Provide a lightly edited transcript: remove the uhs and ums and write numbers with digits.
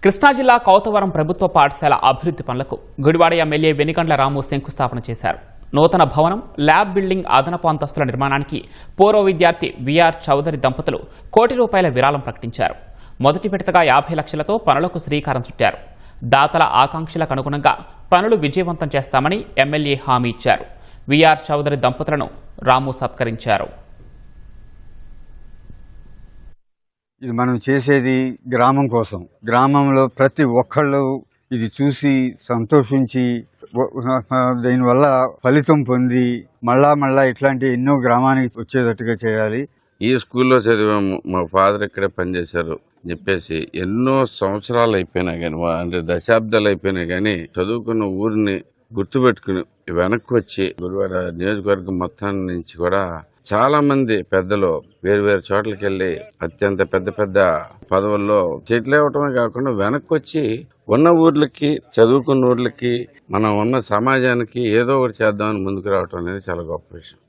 కృష్ణా జిల్లా కౌతవరం ప్రభుత్వ పాఠశాల అభివృద్ధి పనులకు గుడివాడ ఎమ్మెల్యే వెనిగండ్ల రాము శంకుస్థాపన చేశారు. నూతన భవనం, ల్యాబ్ బిల్డింగ్ అదనపు అంతస్తుల నిర్మాణానికి పూర్వ విద్యార్థి విఆర్ చౌదరి దంపతులు ₹1 కోటి విరాళం ప్రకటించారు. మొదటి విడతగా 50 లక్షలతో పనులకు శ్రీకారం చుట్టారు. దాతల ఆకాంక్షలకు అనుగుణంగా పనులు విజయవంతం చేస్తామని ఎమ్మెల్యే హామీ ఇచ్చారు. విఆర్ చౌదరి దంపతులను రాము సత్కరించారు. ఇది మనం చేసేది గ్రామం కోసం. గ్రామంలో ప్రతి ఒక్కళ్ళు ఇది చూసి సంతోషించి దీనివల్ల ఫలితం పొంది మళ్ళా ఇట్లాంటి ఎన్నో గ్రామానికి వచ్చేటట్టుగా చేయాలి. ఈ స్కూల్లో చదివాము, మా ఫాదర్ ఇక్కడే పనిచేశారు చెప్పేసి ఎన్నో సంవత్సరాలు అయిపోయినా కానీ, అంటే దశాబ్దాలు అయిపోయినా కానీ చదువుకున్న ఊరిని గుర్తుపెట్టుకుని వెనక్కి వచ్చి గుడివాడ నియోజకవర్గం మొత్తం నుంచి కూడా చాలా మంది పెద్దలు వేరు చోట్లకి వెళ్ళి అత్యంత పెద్ద పదవుల్లో సెటిల్ అవ్వటమే కాకుండా వెనక్కి వచ్చి ఉన్న ఊర్లకి, చదువుకున్న ఊర్లకి, మనం ఉన్న సమాజానికి ఏదో ఒకటి చేద్దామని ముందుకు రావటం అనేది చాలా గొప్ప విషయం.